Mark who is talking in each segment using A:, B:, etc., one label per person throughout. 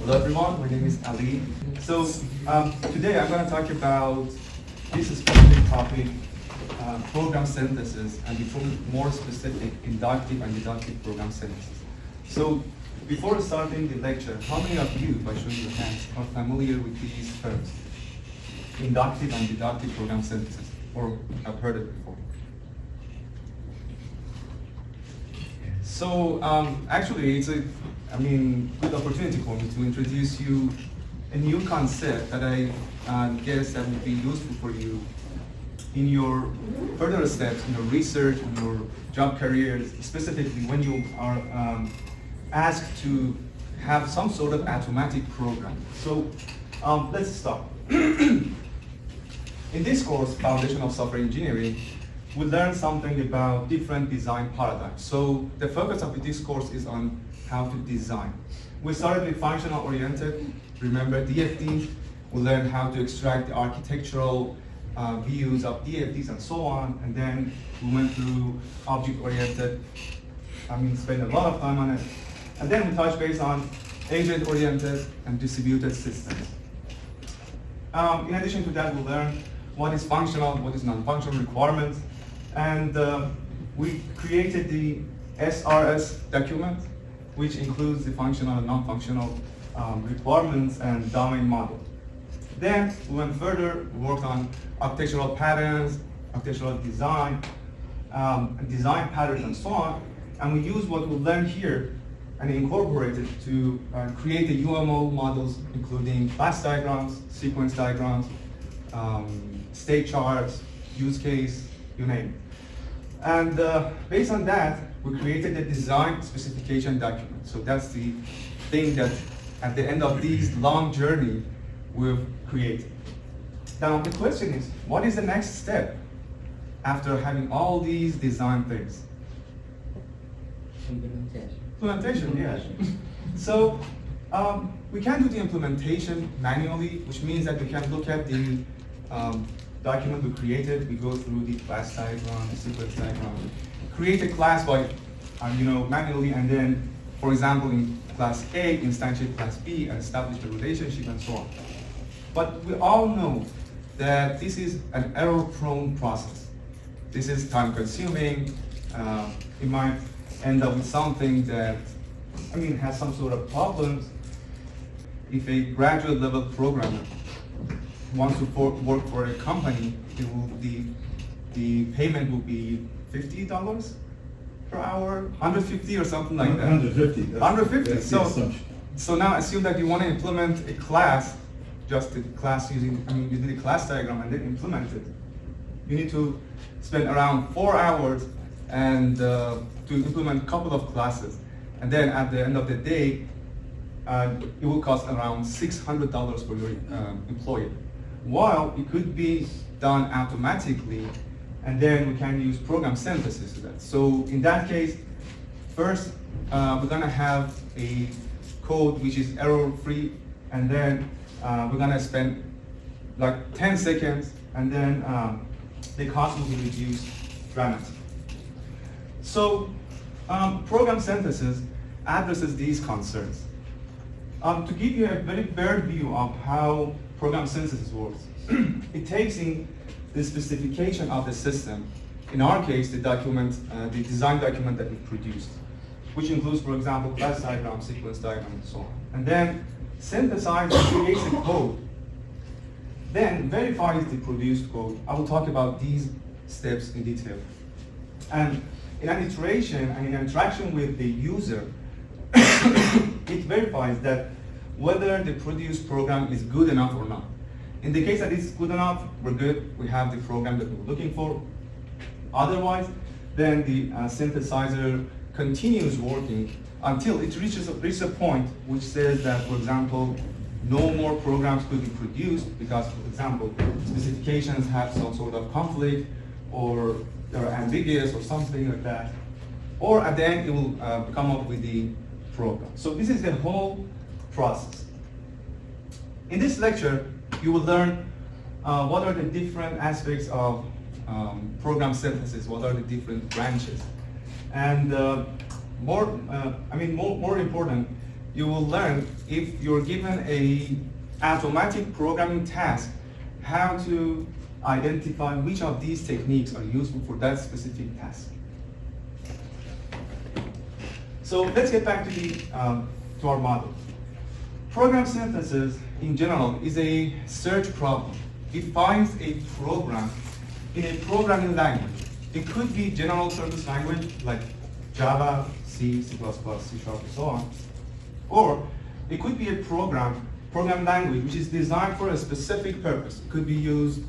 A: Hello everyone, my name is Ali. So today I'm going to talk about this specific topic, program synthesis, and become more specific, inductive and deductive program synthesis. So before starting the lecture, how many of you, by showing your hands, are familiar with these terms? Inductive and deductive program synthesis, or have heard it before? So actually, it's a good opportunity for me to introduce you a new concept that I guess that would be useful for you in your further steps, in your research, in your job careers, specifically when you are asked to have some sort of automatic program. So let's start. In this course, Foundation of Software Engineering, we learn something about different design paradigms. So the focus of this course is on how to design. We started with functional oriented, remember DFDs. We learned how to extract the architectural views of DFDs and so on, and then we went through object oriented, spent a lot of time on it. And then we touched base on agent oriented and distributed systems. In addition to that, we learned what is functional, what is non-functional requirements, and we created the SRS document, which includes the functional and non-functional requirements and domain model. Then we went further, we worked on architectural patterns, architectural design, design patterns, and so on. And we used what we learned here and incorporated to create the UML models, including class diagrams, sequence diagrams, state charts, use case, you name it. And based on that, we created a design specification document. So that's the thing that at the end of this long journey we've created. Now the question is, what is the next step after having all these design things? Implementation, yeah. So we can do the implementation manually, which means that we can look at the document we created. We go through the class diagram, the sequence diagram, create a class by manually, and then, for example, in class A, instantiate class B, and establish the relationship and so on. But we all know that this is an error-prone process. This is time-consuming. It might end up with something that, has some sort of problems. If a graduate level programmer wants to work for a company, the payment will be $50 per hour, 150 or something like that.
B: 150.
A: 150. So now assume that you want to implement a class, just the class using, you did a class diagram and then implement it. You need to spend around 4 hours and to implement a couple of classes. And then at the end of the day, it will cost around $600 for your employee. While it could be done automatically, and then we can use program synthesis to that. So in that case, first we're gonna have a code which is error-free, and then we're gonna spend like 10 seconds, and then the cost will be reduced dramatically. So program synthesis addresses these concerns. To give you a very bare view of how program synthesis works, it takes in the specification of the system. In our case, the document, the design document that we produced, which includes, for example, class diagram, sequence diagram, and so on. And then synthesizes, creates a code, then verifies the produced code. I will talk about these steps in detail. And in an iteration and in interaction with the user, it verifies that whether the produced program is good enough or not. In the case that it's good enough, we're good. We have the program that we're looking for. Otherwise, then the synthesizer continues working until it reaches a point which says that, for example, no more programs could be produced because, for example, specifications have some sort of conflict or they're ambiguous or something like that. Or at the end, it will come up with the program. So this is the whole process. In this lecture, you will learn what are the different aspects of program synthesis, what are the different branches. And more important, you will learn, if you're given a automatic programming task, how to identify which of these techniques are useful for that specific task. So let's get back to our model. Program synthesis in general is a search problem. It finds a program in a programming language. It could be general purpose language like Java, C, C++, C#, and so on. Or it could be a program language which is designed for a specific purpose. It could be used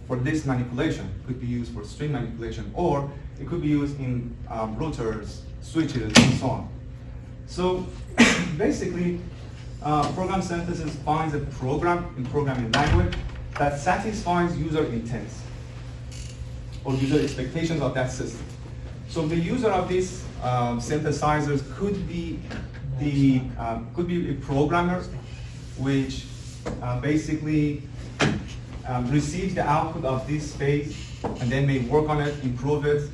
A: for list manipulation, it could be used for string manipulation, or it could be used in routers, switches, and so on. So basically, program synthesis finds a program in programming language that satisfies user intents or user expectations of that system. So the user of these synthesizers could be a programmer which basically receives the output of this space and then may work on it, improve it,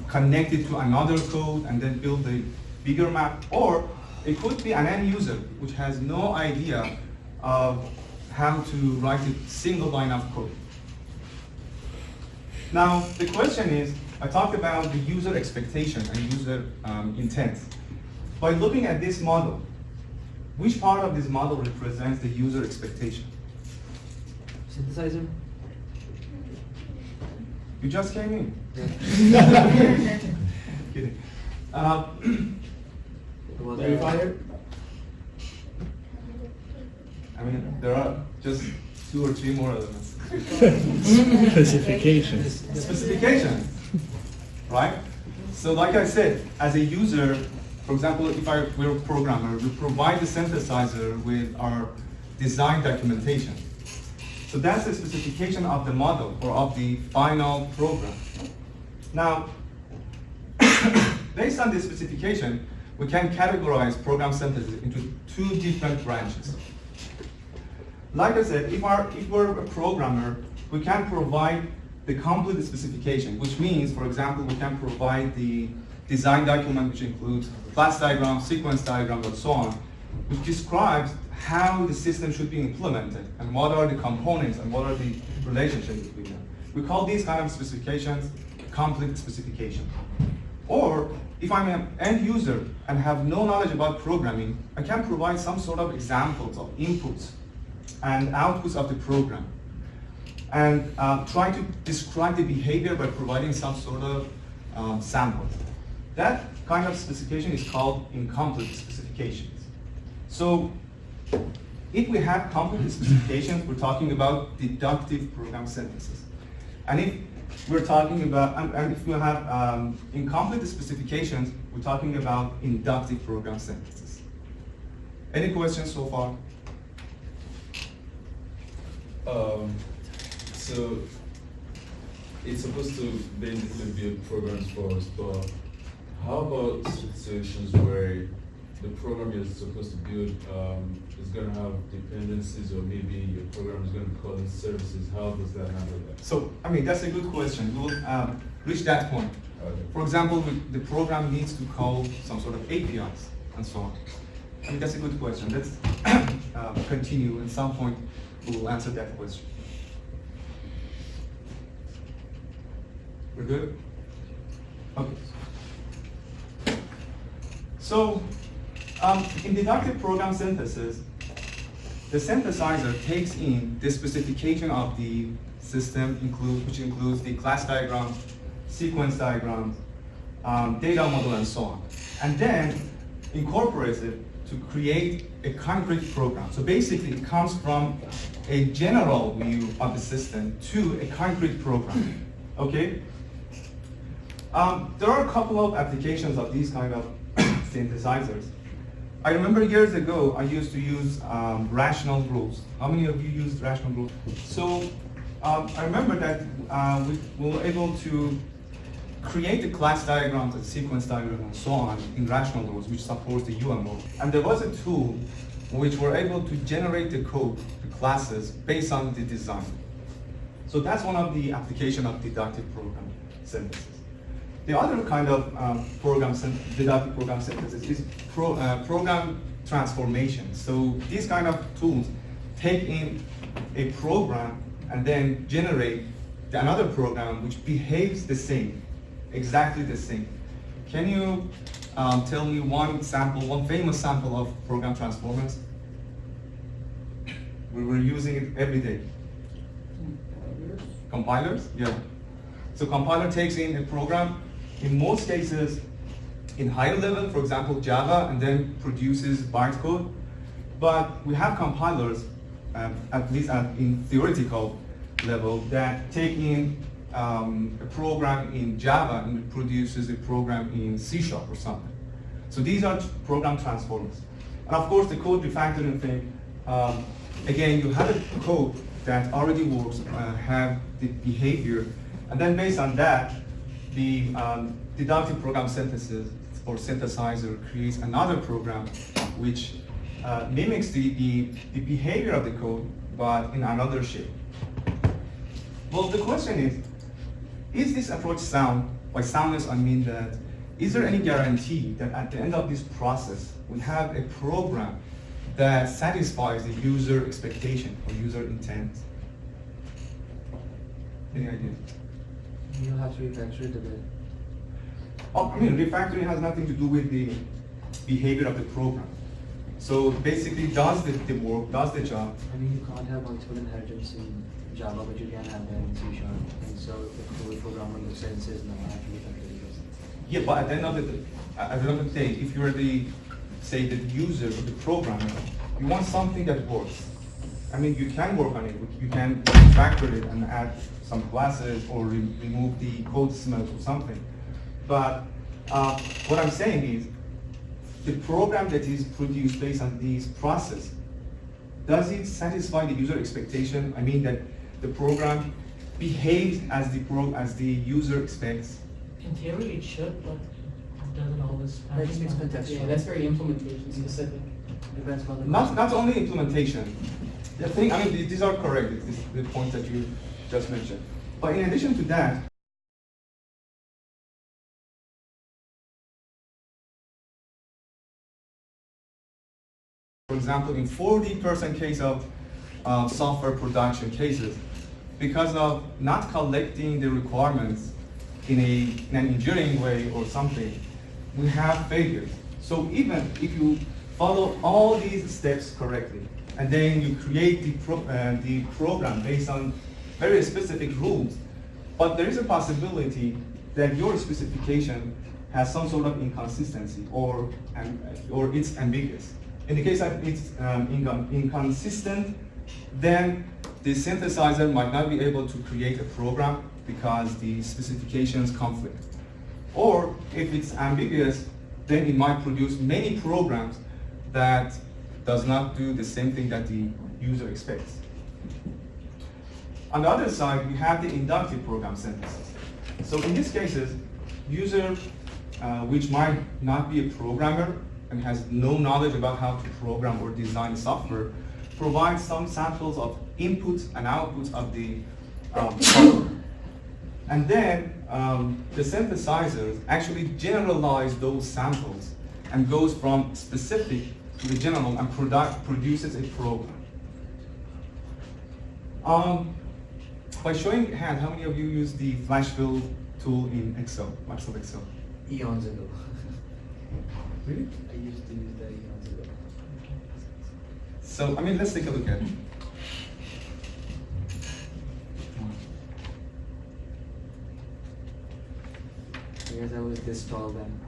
A: connect it to another code and then build a bigger map. Or it could be an end user which has no idea of how to write a single line of code. Now, the question is, I talked about the user expectation and user intent. By looking at this model, which part of this model represents the user expectation?
B: Synthesizer?
A: You just came in. Kidding.
B: Verifier?
A: There are just 2 or 3 more elements.
C: Specifications.
A: Specifications, right? So like I said, as a user, for example, if we're a programmer, we provide the synthesizer with our design documentation. So that's the specification of the model or of the final program. Now, based on this specification, we can categorize program synthesis into 2 different branches. Like I said, if we're a programmer, we can provide the complete specification, which means, for example, we can provide the design document, which includes class diagrams, sequence diagrams, and so on, which describes how the system should be implemented and what are the components and what are the relationships between them. We call these kind of specifications complete specification. Or if I'm an end user and have no knowledge about programming, I can provide some sort of examples of inputs and outputs of the program and try to describe the behavior by providing some sort of sample. That kind of specification is called incomplete specifications. So if we have complete specifications, we're talking about deductive program synthesis. And if we're talking about, and if we have incomplete specifications, we're talking about inductive program synthesis. Any questions so far?
D: So it's supposed to basically build programs for us, but how about situations where the program you're supposed to build is going to have dependencies, or maybe your program is going to be calling services? How does that handle that?
A: So, that's a good question. We'll reach that point.
D: Okay.
A: For example, the program needs to call some sort of APIs and so on. That's a good question. Let's continue. At some point, we will answer that question. We're good? Okay. So, in deductive program synthesis, the synthesizer takes in the specification of the system, which includes the class diagram, sequence diagram, data model, and so on, and then incorporates it to create a concrete program. So basically, it comes from a general view of the system to a concrete program. Okay? There are a couple of applications of these kind of synthesizers. I remember years ago, I used to use rational rules. How many of you used rational rules? So I remember that we were able to create the class diagrams and sequence diagrams and so on in rational rules, which supports the UML. And there was a tool which were able to generate the code, the classes, based on the design. So that's one of the applications of deductive program synthesis. The other kind of deductive program synthesis is program transformation. So these kind of tools take in a program and then generate another program which behaves the same, exactly the same. Can you tell me one famous sample of program transformers? We were using it every day. Compilers? Yeah. So compiler takes in a program, in most cases, in higher level, for example, Java, and then produces bytecode. But we have compilers, at least in theoretical level, that take in a program in Java and produces a program in C# or something. So these are program transformers. And of course, the code refactoring thing, again, you have a code that already works, have the behavior, and then based on that, the deductive program synthesis or synthesizer creates another program which mimics the behavior of the code, but in another shape. Well, the question is this approach sound? By soundness, I mean that, is there any guarantee that at the end of this process, we have a program that satisfies the user expectation or user intent? Any idea?
B: You have to refactor it a bit.
A: Oh, I mean, refactoring has nothing to do with the behavior of the program. So basically, does the work, does the job.
B: I mean, you can't have multiple inheritance in Java, but you can have that in C#. And so the whole programmer looks at it and says, no, I have to refactor this.
A: Yeah, but at the end of the day, if you're the user or the programmer, you want something that works. I mean, you can work on it. You can refactor it and add some classes or remove the code smells or something. But what I'm saying is, the program that is produced based on this process, does it satisfy the user expectation? I mean that the program behaves as the user expects.
C: In theory, it should, but it doesn't always.
B: It's contextual.
C: Yeah, that's very implementation specific.
B: Depends on the
A: Not only implementation. The thing, I mean, these are correct. This is the point that you just mentioned. But in addition to that, for example, in 40% case of software production cases, because of not collecting the requirements in an engineering way or something, we have failures. So even if you follow all these steps correctly, and then you create the program based on very specific rules, but there is a possibility that your specification has some sort of inconsistency or it's ambiguous. In the case that it's inconsistent, then the synthesizer might not be able to create a program because the specifications conflict. Or if it's ambiguous, then it might produce many programs that does not do the same thing that the user expects. On the other side, we have the inductive program synthesis. So in these cases, user, which might not be a programmer and has no knowledge about how to program or design software, provides some samples of inputs and outputs of the software. And then the synthesizers actually generalize those samples and goes from specific to the general and produces a program. By showing hand, how many of you use the flash fill tool in Excel, Microsoft Excel?
B: eons ago.
A: Really?
B: I used to use that eons ago.
A: So, I mean, let's take a look at it.
B: I guess I was this tall then.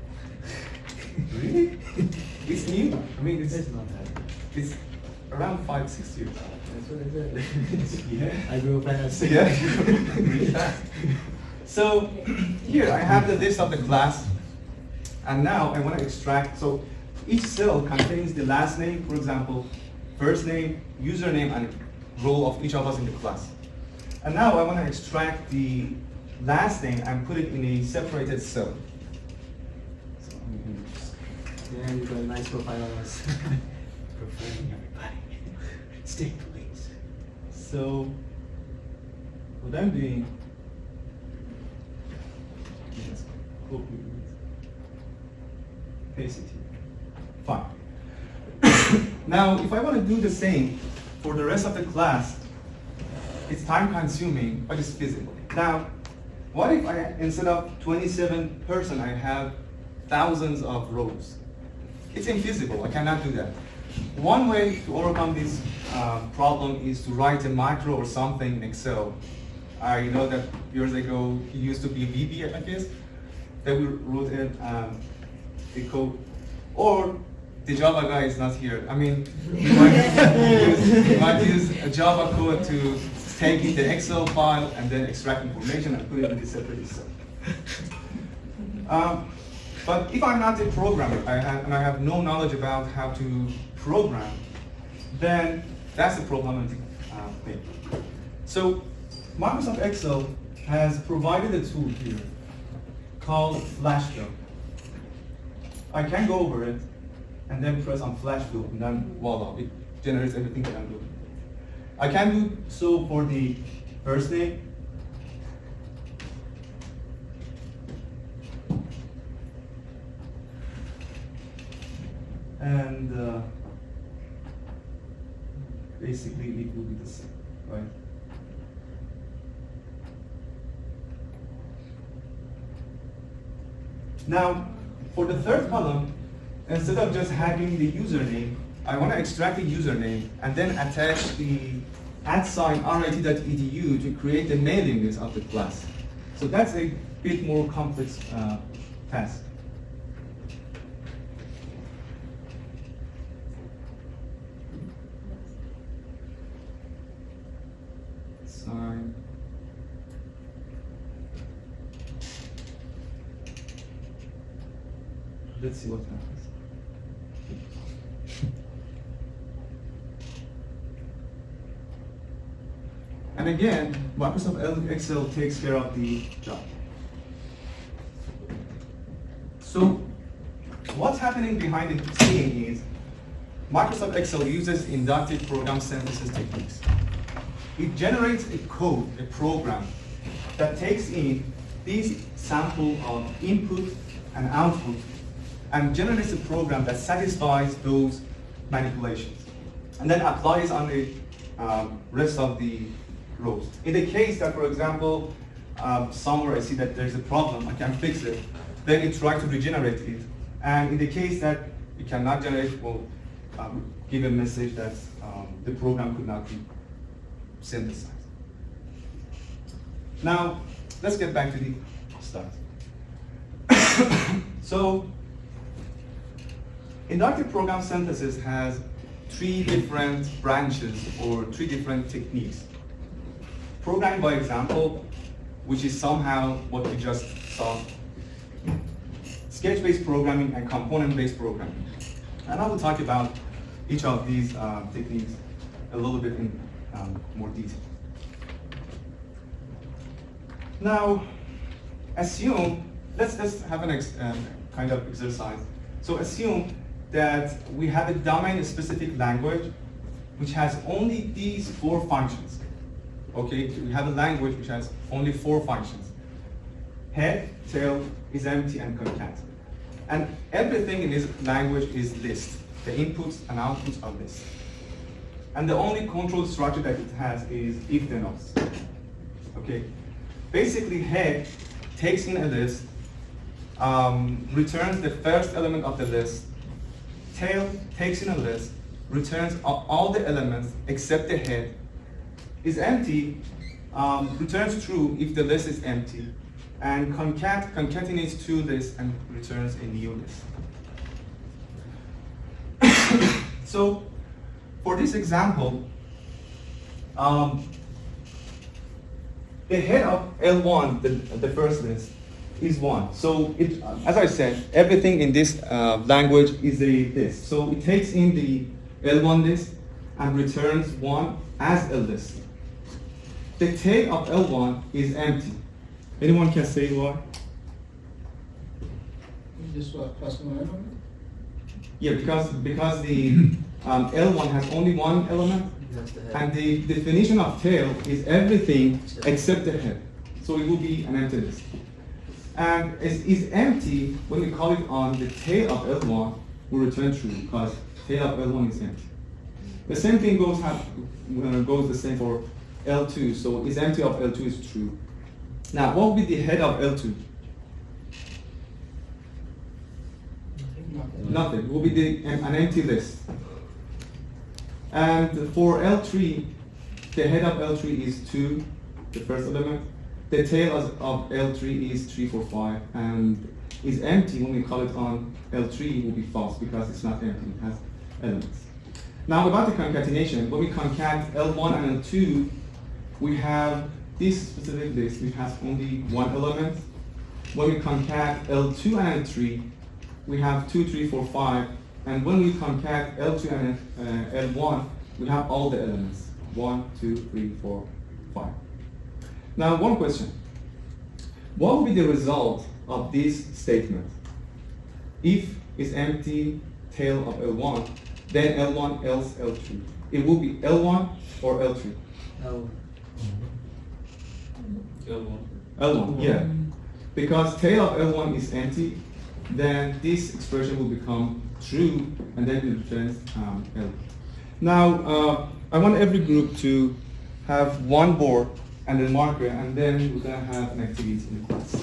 A: Really? It's new. I mean,
B: It's not that.
A: it's around 5-6 years.
B: That's what I said.
A: Yeah.
B: I grew up fast.
A: Yeah. Really fast. So here I have the list of the class, and now I want to extract. So each cell contains the last name, for example, first name, username, and role of each of us in the class. And now I want to extract the last name and put it in a separated cell. So I'm going to just
B: Yeah, you got a nice profile on us.
A: profiling everybody. Stay please. So what I'm doing, yes. copy it. Paste it here. Fine. Now, if I want to do the same for the rest of the class, it's time consuming, but it's feasible. Now, what if I, instead of 27 person, I have thousands of rows? It's infeasible, I cannot do that. One way to overcome this problem is to write a macro or something in Excel. I know that years ago, it used to be VB, I guess, that we wrote it, the code. Or the Java guy is not here. I mean, you might use a Java code to take in the Excel file and then extract information and put it in the separate Excel. But if I'm not a programmer and I have no knowledge about how to program, then that's a problematic thing. So Microsoft Excel has provided a tool here called Flash Fill. I can go over it and then press on Flash Fill, and then voila, it generates everything that I'm doing. I can do so for the first name, and basically it will be the same, right? Now, for the third column, instead of just having the username, I want to extract the username and then attach the @rit.edu to create the mailing list of the class. So that's a bit more complex task. Sign. Let's see what happens. And again, Microsoft Excel takes care of the job. So what's happening behind the scene is Microsoft Excel uses inductive program synthesis techniques. It generates a code, a program, that takes in these sample of input and output and generates a program that satisfies those manipulations and then applies on the rest of the rows. In the case that, for example, somewhere I see that there's a problem, I can fix it, then it tries to regenerate it. And in the case that it cannot generate, will give a message that the program could not be synthesized. Now, let's get back to the start. So, inductive program synthesis has 3 different branches or 3 different techniques. Programming by example, which is somehow what we just saw. Sketch-based programming and component-based programming. And I will talk about each of these techniques a little bit in more detail. Now, assume, let's have an kind of exercise. So assume that we have a domain-specific language which has only these 4 functions. Okay, we have a language which has only 4 functions. Head, tail, is empty, and concat. And everything in this language is list. The inputs and outputs are list. And the only control structure that it has is if-then else. Okay, basically head takes in a list, returns the first element of the list. Tail takes in a list, returns all the elements except the head. Is empty, returns true if the list is empty. And concatenates 2 lists and returns a new list. So for this example, the head of L1, the first list, is 1. So it, as I said, everything in this language is a list. So it takes in the L1 list and returns 1 as a list. The tail of L1 is empty. Anyone can say why?
E: This was customer element?
A: Yeah, because the L1 has only 1 element,
B: That's the head.
A: and the definition of tail is everything except the head. So it will be an empty list. And is empty when we call it on the tail of L1 will return true because tail of L1 is empty. The same thing goes the same for L2. So is empty of L2 is true. Now what will be the head of L2? Nothing. It will be an empty list. And for L3, the head of L3 is 2, the first element. The tail of L3 is 3, 4, 5, and is empty when we call it on L3, it will be false because it's not empty, it has elements. Now about the concatenation, when we concat L1 and L2, we have this specific list which has only one element. When we concat L2 and L3, we have 2, 3, 4, 5, and when we concat L2 and L1, we have all the elements, 1, 2, 3, 4, 5. Now one question, what will be the result of this statement? If it's empty tail of L1, then L1 else L3. It will be L1 or L3?
D: L1.
A: L1, yeah. Because tail of L1 is empty, then this expression will become true, and then it returns L. Now, I want every group to have one board and a marker, and then we're going to have an activity in the class.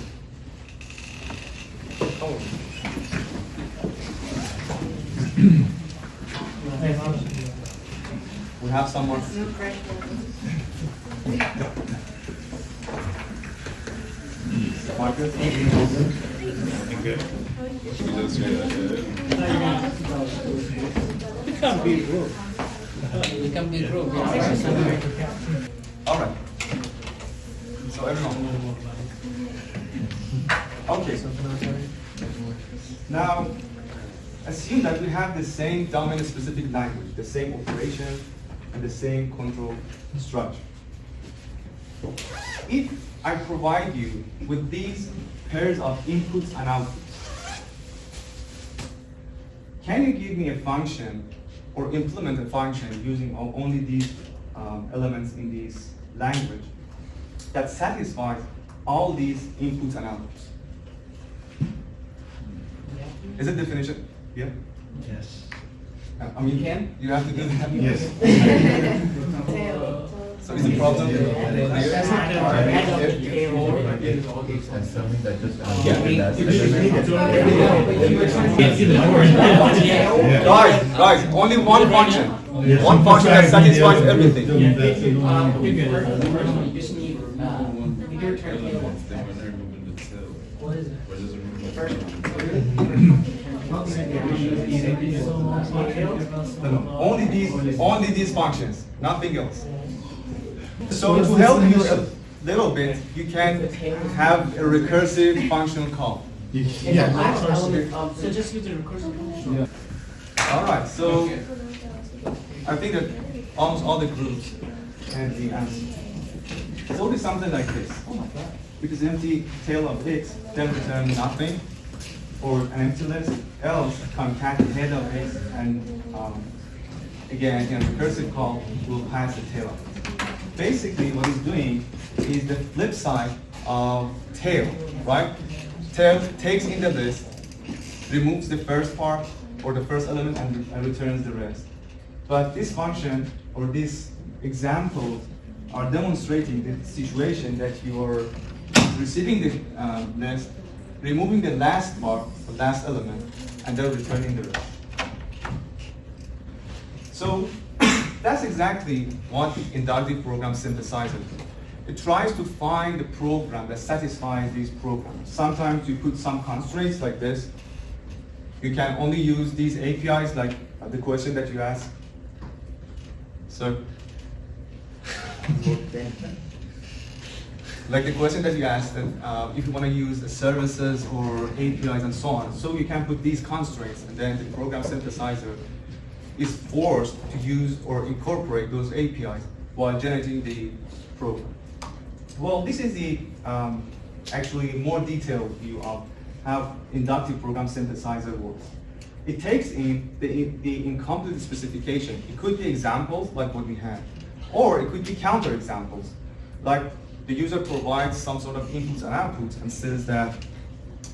A: We have some more.
F: No pressure.
A: Marker?
C: You can't be rude. You can be rude.
A: All right. So everyone. Okay. Now, assume that we have the same domain-specific language, the same operation, and the same control structure. If I provide you with these pairs of inputs and outputs, can you give me a function or implement a function using only these elements in this language that satisfies all these inputs and outputs? Is it definition? Yeah?
E: Yes.
A: I mean, you have to do that?
E: Yes.
A: So is the problem? Guys, only one function. One function that satisfies everything.
B: You just need bigger turn table.
C: What is it?
B: First
A: Only these functions, nothing else. So to help you a little bit, you can have a recursive function call.
C: So just use the recursive function.
A: All right, so I think that almost all the groups have the answer. It's always something like this. Because empty tail of X, then return nothing, or an empty list, else concat head of X, and again, in a recursive call, we'll pass the tail of X. Basically, what it's doing is the flip side of tail, right? Tail takes in the list, removes the first part or the first element, and returns the rest. But this function or this example are demonstrating the situation that you are receiving the list, removing the last part, the last element, and then returning the rest. So that's exactly what the inductive program synthesizer does. It tries to find the program that satisfies these programs. Sometimes you put some constraints like this. You can only use these APIs like the question that you asked. So, like the question that you asked, that if you want to use the services or APIs and so on, so you can put these constraints, and then the program synthesizer is forced to use or incorporate those APIs while generating the program. Well, this is the actually more detailed view of how inductive program synthesizer works. It takes in the incomplete specification. It could be examples like what we had, or it could be counter examples, like the user provides some sort of inputs and outputs and says that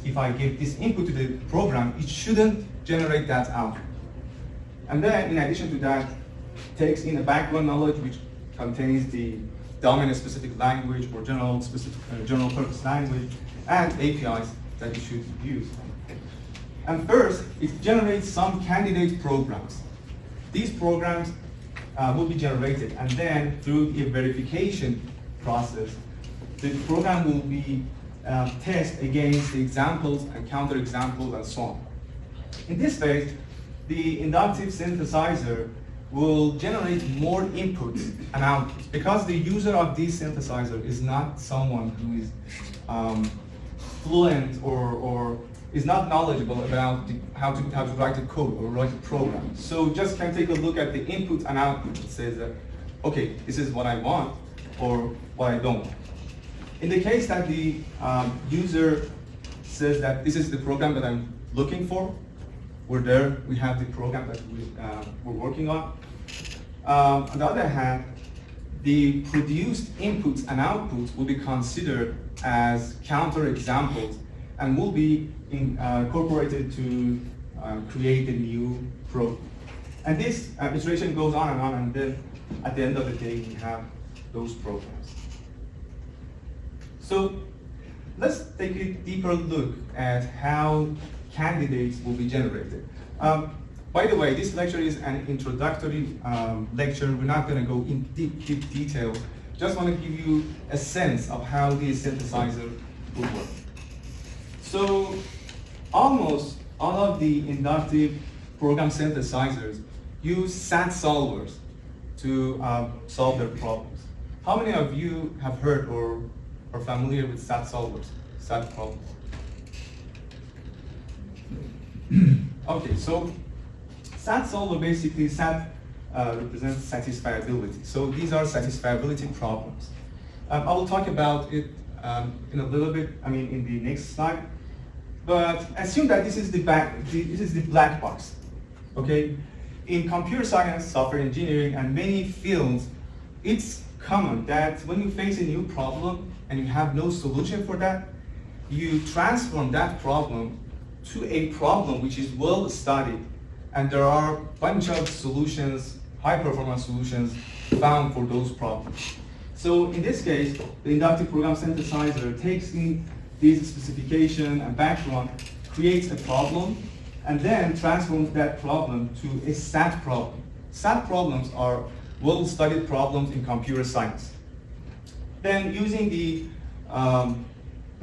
A: if I give this input to the program, it shouldn't generate that output. And then, in addition to that, takes in a background knowledge which contains the domain-specific language or general purpose language and APIs that you should use. And first, it generates some candidate programs. These programs will be generated, and then through a verification process, the program will be tested against the examples and counterexamples and so on. In this phase, the inductive synthesizer will generate more inputs and outputs. Because the user of this synthesizer is not someone who is fluent or is not knowledgeable about how to write a code or write a program. So just can take a look at the input and output. It says that, okay, this is what I want or what I don't want. In the case that the user says that this is the program that I'm looking for, we have the program that we're working on. On the other hand, the produced inputs and outputs will be considered as counterexamples and will be incorporated to create a new program. And this iteration goes on, and then at the end of the day, we have those programs. So let's take a deeper look at how candidates will be generated. By the way, this lecture is an introductory lecture. We're not going to go in deep detail. Just want to give you a sense of how this synthesizer will work. So almost all of the inductive program synthesizers use SAT solvers to solve their problems. How many of you have heard or are familiar with SAT solvers, SAT problems? Okay, so SAT solver basically, SAT represents satisfiability. So these are satisfiability problems. I will talk about it in a little bit, in the next slide. But assume that this is the black box, okay? In computer science, software engineering, and many fields, it's common that when you face a new problem and you have no solution for that, you transform that problem to a problem which is well studied, and there are a bunch of solutions, high-performance solutions found for those problems. So in this case, the inductive program synthesizer takes in this specification and background, creates a problem, and then transforms that problem to a SAT problem. SAT problems are well-studied problems in computer science. Then using the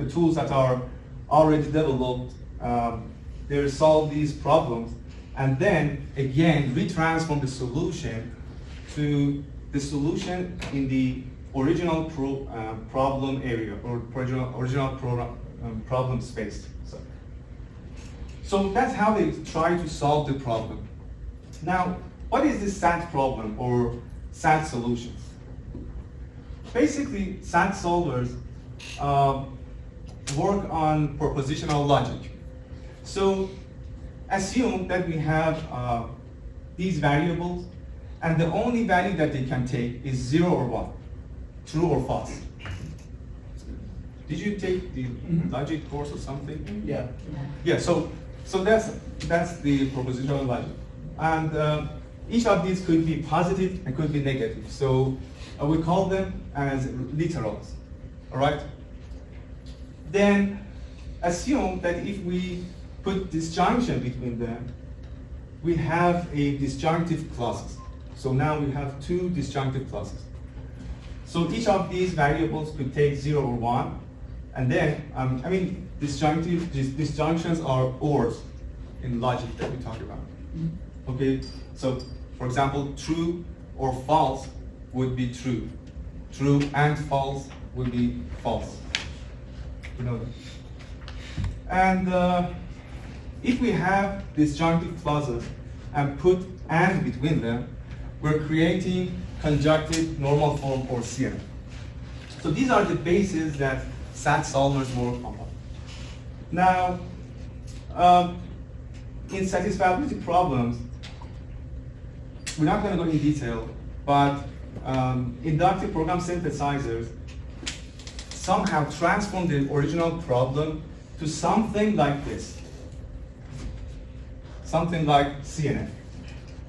A: tools that are already developed, they solve these problems, and then again retransform the solution to the solution in the original problem area or original problem space. So that's how they try to solve the problem. Now, what is the SAT problem or SAT solutions? Basically, SAT solvers work on propositional logic. So assume that we have these variables, and the only value that they can take is 0 or 1, true or false. Did you take the logic course or something?
E: Yeah.
A: Yeah, so that's the propositional logic. And each of these could be positive and could be negative. So we call them as literals, all right? Then assume that if we put disjunction between them, we have a disjunctive clauses. So now we have two disjunctive clauses. So each of these variables could take 0 or 1, and then, disjunctions are ors in logic that we talk about. Okay, so for example, true or false would be true. True and false would be false. You know that. And if we have disjunctive clauses and put and between them, we're creating conjunctive normal form or CN. So these are the bases that SAT solvers work on. Now, in satisfiability problems, we're not going to go in detail, but inductive program synthesizers somehow transform the original problem to something like this, something like CNF.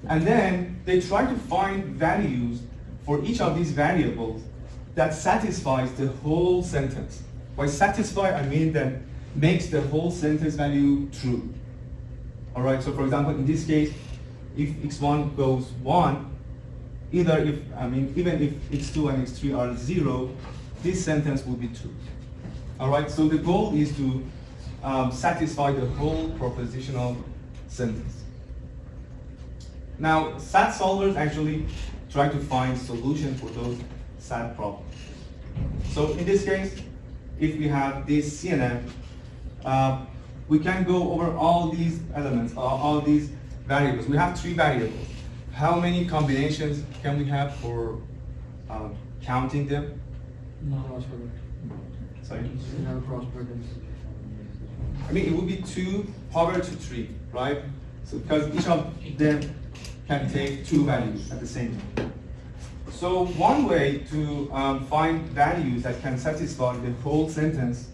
A: And then they try to find values for each of these variables that satisfies the whole sentence. By satisfy, I mean that makes the whole sentence value true. All right, so for example, in this case, if x1 goes 1, even if x2 and x3 are 0, this sentence will be true. All right, so the goal is to satisfy the whole propositional sentence. Now, SAT solvers actually try to find solution for those SAT problems. So in this case, if we have this CNF, we can go over all these elements, all these variables. We have 3 variables. How many combinations can we have for counting them?
B: Cross product.
A: Sorry?
B: You have a cross product.
A: I mean, it would be 2 power to 3, right? So because each of them can take 2 values at the same time. So one way to find values that can satisfy the whole sentence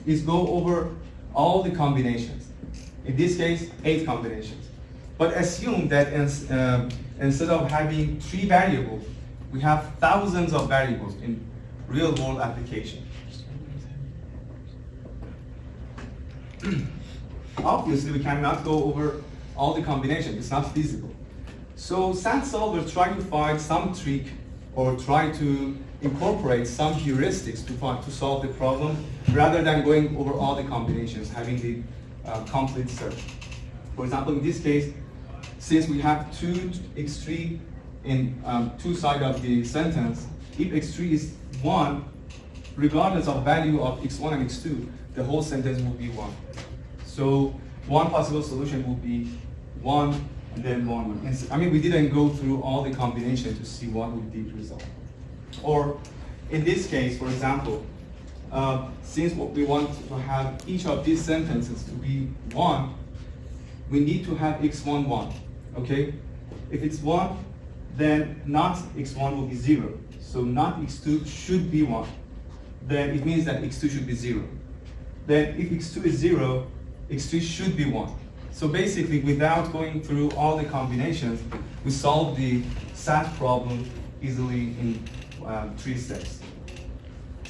A: is go over all the combinations. In this case, 8 combinations. But assume that instead of having 3 variables, we have thousands of variables in real-world application. Obviously, we cannot go over all the combinations. It's not feasible. So SAT solvers try to find some trick or try to incorporate some heuristics to solve the problem rather than going over all the combinations, having the complete search. For example, in this case, since we have 2 x3 in 2 sides of the sentence, if x3 is 1, regardless of value of x1 and x2, the whole sentence will be 1. So one possible solution will be 1 and then 1. I mean, we didn't go through all the combinations to see what would be the result. Or in this case, for example, since we want to have each of these sentences to be 1, we need to have x1 1, okay? If it's 1, then not x1 will be 0. So not x2 should be 1. Then it means that x2 should be 0. Then if x2 is 0, x3 should be 1. So basically, without going through all the combinations, we solve the SAT problem easily in 3 steps.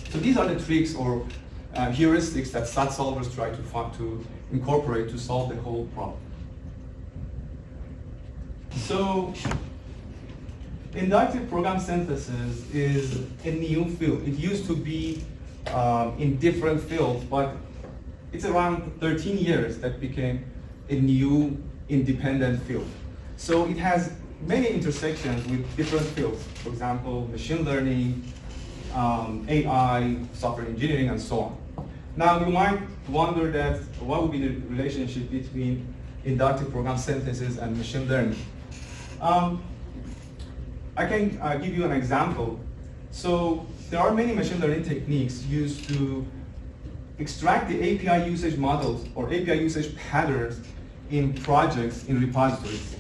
A: So these are the tricks or heuristics that SAT solvers try to incorporate to solve the whole problem. So inductive program synthesis is a new field. It used to be in different fields, but it's around 13 years that became a new independent field. So it has many intersections with different fields. For example, machine learning, AI, software engineering, and so on. Now you might wonder that what would be the relationship between inductive program synthesis and machine learning. I can give you an example. So there are many machine learning techniques used to extract the API usage models or API usage patterns in projects, in repositories.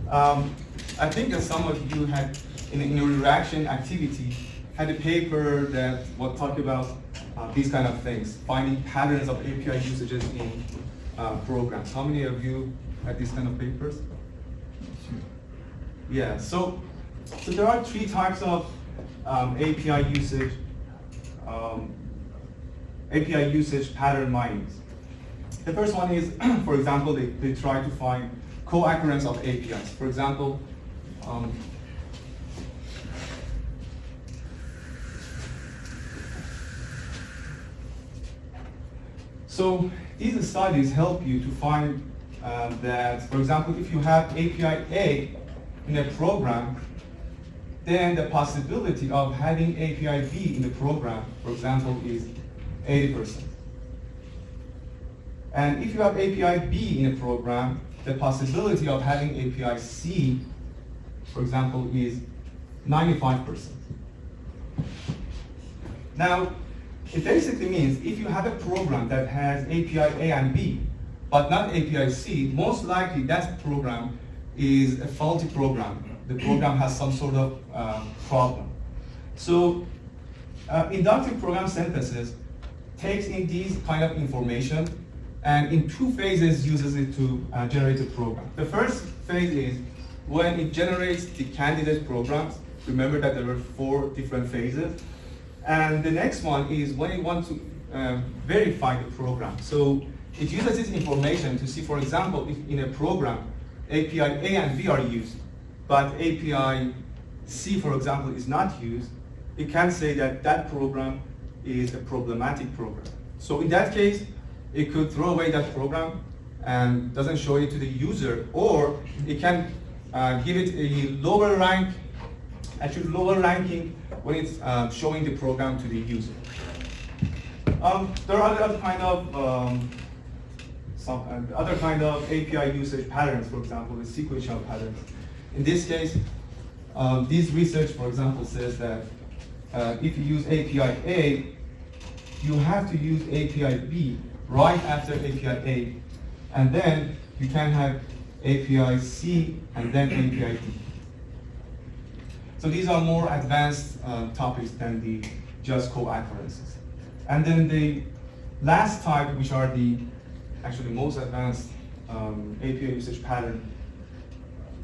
A: I think that some of you had, in your reaction activity, had a paper that will talk about these kind of things, finding patterns of API usages in programs. How many of you had these kind of papers? Yeah, so there are 3 types of API usage pattern minings. The first one is, for example, they try to find co-occurrence of APIs. For example, so these studies help you to find that, for example, if you have API A in a program, then the possibility of having API B in the program, for example, is 80%. And if you have API B in a program, the possibility of having API C, for example, is 95%. Now, it basically means if you have a program that has API A and B, but not API C, most likely that program is a faulty program. The program has some sort of problem. So inductive program synthesis takes in these kind of information and in two phases uses it to generate a program. The first phase is when it generates the candidate programs. Remember that there were 4 different phases. And the next one is when it wants to verify the program. So it uses this information to see, for example, if in a program, API A and B are used, but API C, for example, is not used, it can say that that program is a problematic program. So in that case, it could throw away that program and doesn't show it to the user, or it can give it a lower rank, actually lower ranking when it's showing the program to the user. There are other kind of API usage patterns, for example, the sequential patterns. In this case, this research, for example, says that if you use API A, you have to use API B right after API A, and then you can have API C and then API D. So these are more advanced topics than the just co-occurrences. And then the last type, which are the actually most advanced API usage pattern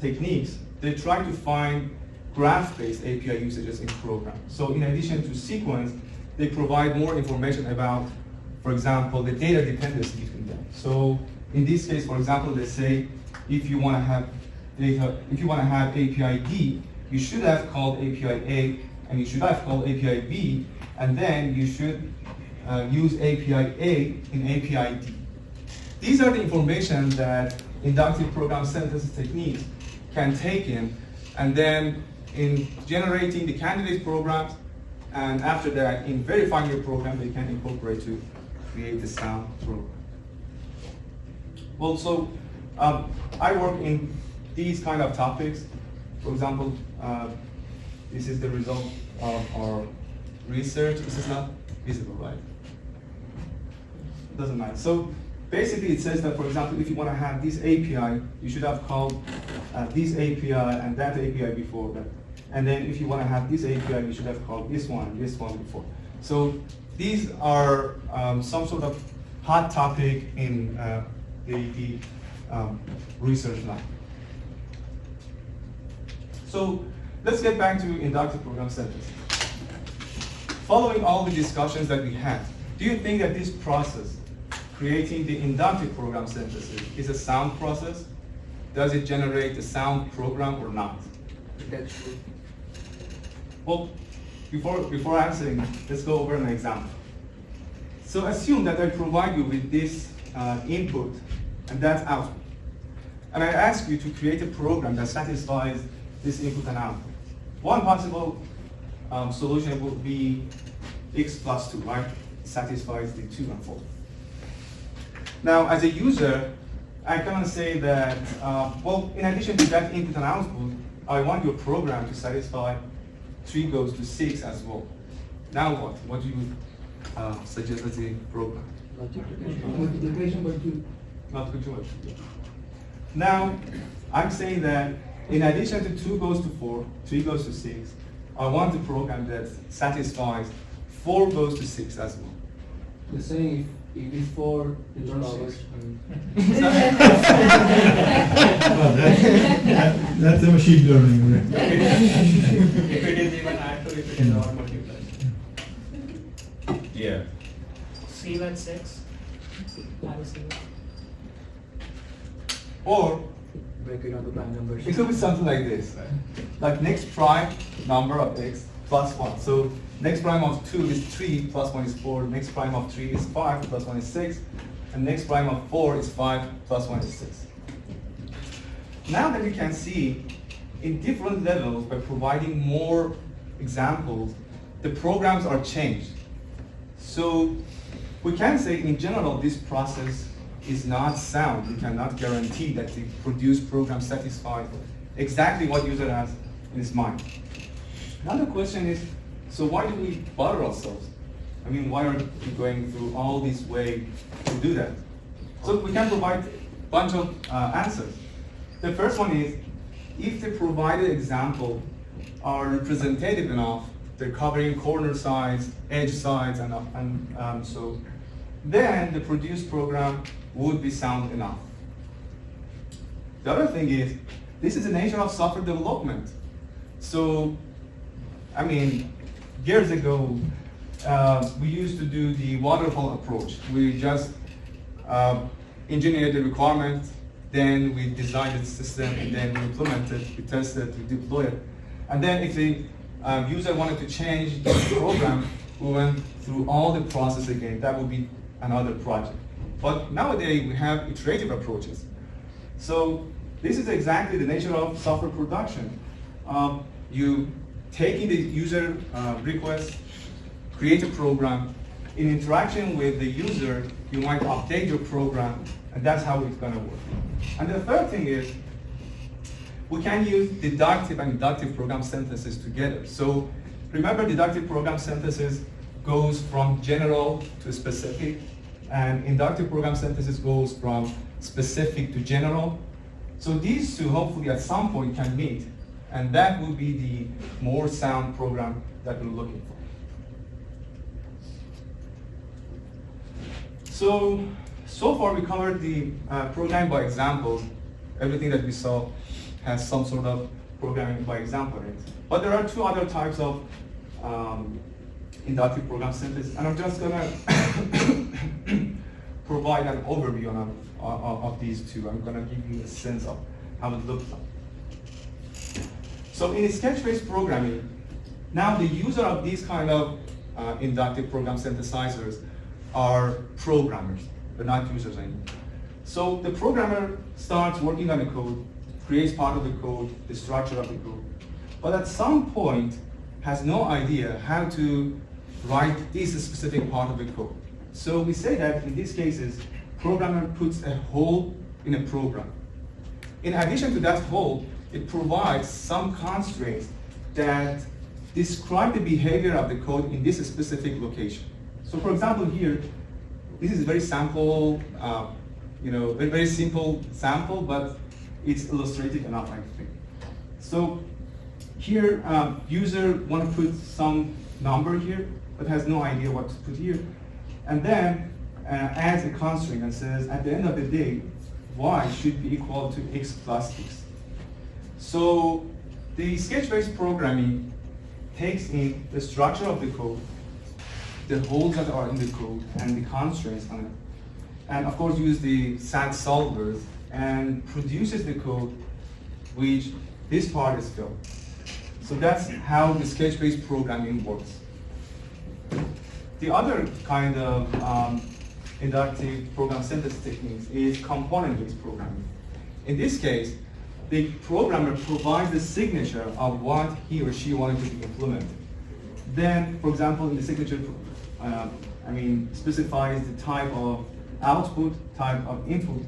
A: techniques, they try to find graph-based API usages in programs. So in addition to sequence, they provide more information about, for example, the data dependency between them. So in this case, for example, they say if you want to have data, if you want to have API D, you should have called API A and you should have called API B, and then you should use API A in API D. These are the information that inductive program synthesis techniques can take in, and then in generating the candidate programs, and after that, in verifying your program, they can incorporate to create the sound program. Well, so I work in these kind of topics. For example, this is the result of our research. This is not visible, right? Doesn't matter. So basically, it says that, for example, if you want to have this API, you should have called this API and that API before that. And then if you want to have this API, you should have called this one before. So these are some sort of hot topic in the research lab. So let's get back to inductive program synthesis. Following all the discussions that we had, do you think that this process, creating the inductive program synthesis, is a sound process? Does it generate a sound program or not?
B: That's true.
A: Well, before answering, let's go over an example. So assume that I provide you with this input and that output. And I ask you to create a program that satisfies this input and output. One possible solution would be x plus 2, right? It satisfies the 2 and 4. Now, as a user, I can say that, well, in addition to that input and output, I want your program to satisfy 3 goes to 6 as well. Now what? What do you suggest as a program?
E: Multiplication by 2.
A: Not too much. Now, I'm saying that in addition to 2 goes to 4, 3 goes to 6, I want a program that satisfies 4 goes to 6 as well.
E: You're saying if it's 4, it turns 6.
F: That's a machine learning, right?
B: If it is even add to, if it is not multiply.
D: Yeah.
C: C at 6. Add a 6.
A: Or
B: Break it down to prime numbers.
A: it could be something like this, like next prime number of x plus 1. So next prime of 2 is 3 plus 1 is 4. Next prime of 3 is 5 plus 1 is 6. And next prime of 4 is 5 plus 1 is 6. Now that you can see, in different levels, by providing more examples, the programs are changed. So we can say, in general, this process is not sound. We cannot guarantee that the produced program satisfies exactly what user has in his mind. Now the question is, so why do we bother ourselves? I mean, why are we going through all this way to do that? So we can provide a bunch of answers. The first one is, if the provided example are representative enough they're covering corner sides, edge sides, and so then the produced program would be sound enough. The other thing is, this is the nature of software development. So, I mean, years ago, we used to do the waterfall approach. We just engineered the requirement, then we designed the system, and then we implemented it, we tested, we deployed it. And then if the user wanted to change the program, we went through all the process again. That would be another project. But nowadays, we have iterative approaches. So this is exactly the nature of software production. You take in the user request, create a program. In interaction with the user, you might update your program, and that's how it's going to work. And the third thing is, we can use deductive and inductive program synthesis together. So remember, deductive program synthesis goes from general to specific, and inductive program synthesis goes from specific to general. So these two hopefully at some point can meet, and that will be the more sound program that we're looking for. So far we covered the programming by examples. Everything that we saw has some sort of programming by example in it. But there are two other types of inductive program synthesis, and I'm just gonna provide an overview of these two. I'm gonna give you a sense of how it looks like. So in sketch-based programming, now the user of these kind of inductive program synthesizers are programmers. They're not users anymore. So the programmer starts working on the code, creates part of the code, the structure of the code, but at some point has no idea how to write this specific part of the code. So we say that in these cases, programmer puts a hole in a program. In addition to that hole, it provides some constraints that describe the behavior of the code in this specific location. So for example here, this is a very sample, very simple sample, but it's illustrative enough, I think. So here, user want to put some number here, but has no idea what to put here. And then adds a constraint and says, at the end of the day, y should be equal to x plus x. So the sketch-based programming takes in the structure of the code, the holes that are in the code, and the constraints on it. And of course, use the SAT solvers and produces the code which this part is filled. So that's how the sketch-based programming works. The other kind of inductive program synthesis techniques is component-based programming. In this case, the programmer provides the signature of what he or she wanted to be implemented. Then, for example, in the signature, specifies the type of output, type of input,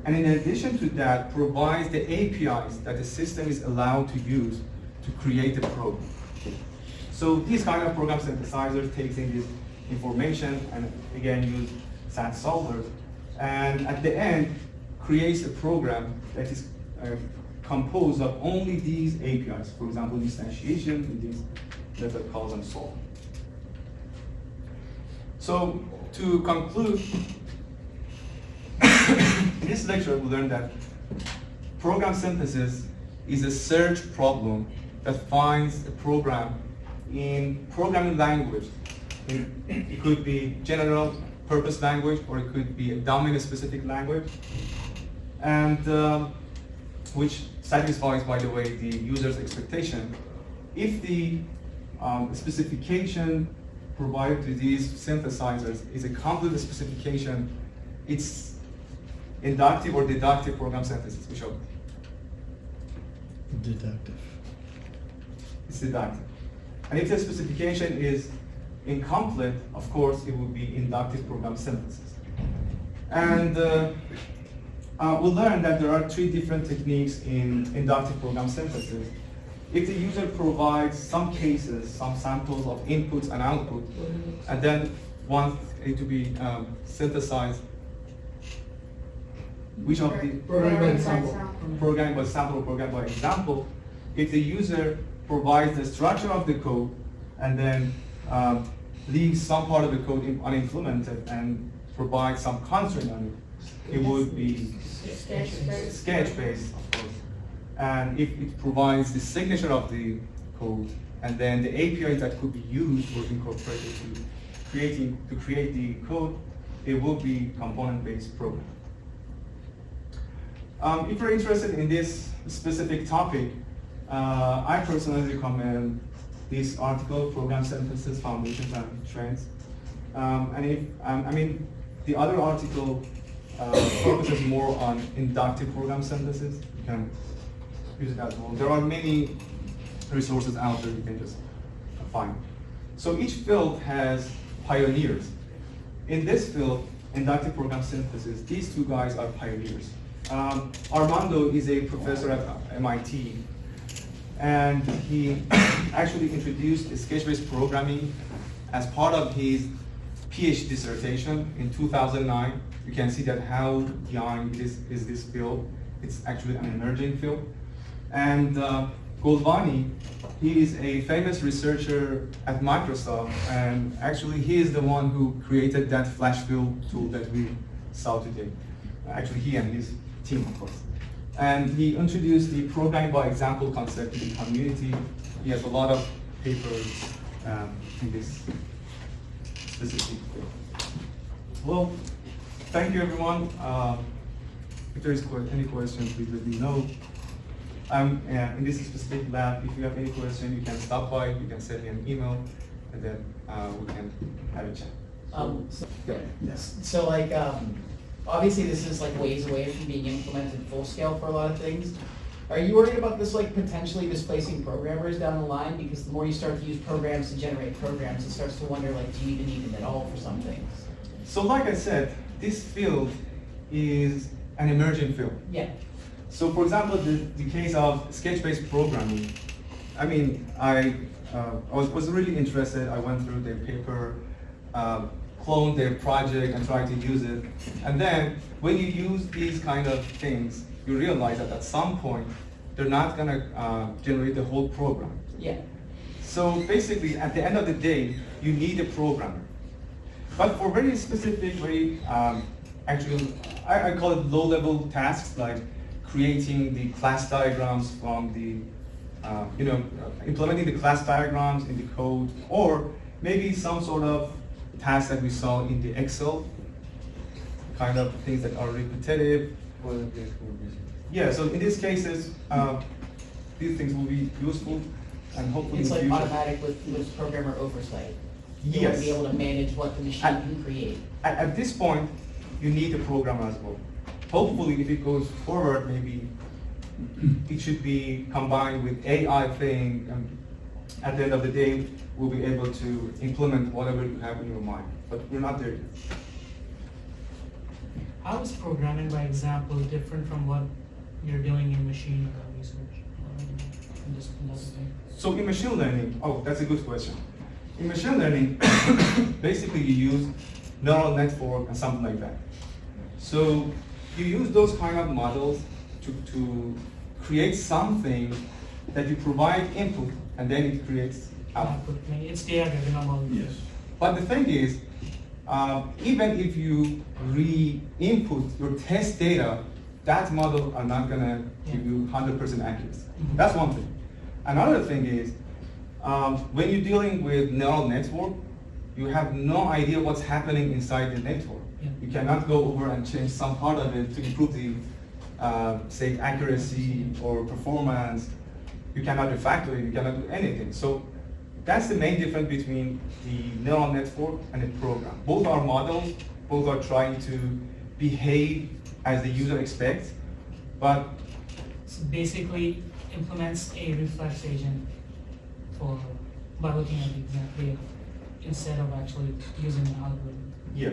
A: and in addition to that, provides the APIs that the system is allowed to use to create the program. So these kind of program synthesizers takes in this information and again use SAT solvers, and at the end creates a program that is composed of only these APIs. For example, instantiation, these method calls and so on. So to conclude, in this lecture we learned that program synthesis is a search problem that finds a program in programming language. It could be general purpose language, or it could be a domain-specific language, and which satisfies, by the way, the user's expectation. If the specification provided to these synthesizers is a complete specification, it's inductive or deductive program synthesis. We showed.
F: Deductive.
A: It's deductive. And if the specification is incomplete, of course, it would be inductive program synthesis. And we'll learn that there are 3 different techniques in inductive program synthesis. If the user provides some cases, some samples of inputs and output, and then wants it to be synthesized, which of the
E: Programming by example.
A: programming by sample or programming by example, if the user provides the structure of the code, and then leave some part of the code unimplemented and provide some constraint on it, it would be sketch-based, of course. And if it provides the signature of the code, and then the API that could be used or incorporated to create the code, it will be component-based program. If you're interested in this specific topic, I personally recommend this article, Program Synthesis Foundations and Trends. The other article focuses more on inductive program synthesis. You can use it as well. There are many resources out there you can just find. So each field has pioneers. In this field, inductive program synthesis, these two guys are pioneers. Armando is a professor at MIT, and he actually introduced sketch-based programming as part of his PhD dissertation in 2009. You can see that how young is this field. It's actually an emerging field. And Goldvani, he is a famous researcher at Microsoft, and actually he is the one who created that flash fill tool that we saw today. Actually, he and his team, of course. And he introduced the programming by example concept to the community. He has a lot of papers in this specific field. Well, thank you, everyone. If there is any questions, please let me know. In this specific lab, if you have any question, you can stop by, you can send me an email, and then we can have a chat.
G: Obviously this is like ways away from being implemented full scale for a lot of things. Are you worried about this like potentially displacing programmers down the line? Because the more you start to use programs to generate programs, it starts to wonder like, do you even need them at all for some things?
A: So like I said, this field is an emerging field.
G: Yeah.
A: So for example, the case of sketch-based programming, I was really interested. I went through their paper, cloned their project and tried to use it. And then when you use these kind of things, you realize that at some point, they're not gonna generate the whole program.
G: Yeah.
A: So basically, at the end of the day, you need a programmer. But for very specific, I call it low-level tasks, like creating the class diagrams from the, implementing the class diagrams in the code, or maybe some sort of task that we saw in the Excel, kind of things that are repetitive. Yeah, so in these cases, these things will be useful, and hopefully
G: It's
A: in
G: like
A: the future.
G: automatic with programmer oversight. You want
A: Yes.
G: to be able to manage what the machine can create.
A: At this point, you need a programmer as well. Hopefully, if it goes forward, maybe it should be combined with AI thing, and at the end of the day, we'll be able to implement whatever you have in your mind. But we're not there yet.
C: How is programming by example different from what you're doing in machine research? In this another thing?
A: So in machine learning, that's a good question. In machine learning, basically you use neural network and something like that. So you use those kind of models to create something that you provide input, and then it creates output.
C: It's data-driven almost.
F: Yes.
A: But the thing is, even if you re-input your test data, that model are not gonna give you 100% accuracy. That's one thing. Another thing is, when you're dealing with neural network, you have no idea what's happening inside the network.
C: Yeah.
A: You cannot go over and change some part of it to improve the, say, accuracy or performance. You cannot refactor it, you cannot do anything. So that's the main difference between the neural network and the program. Both are models, both are trying to behave as the user expects, but
C: So basically implements a reflex agent by looking at the exact data instead of actually using an algorithm.
A: yeah.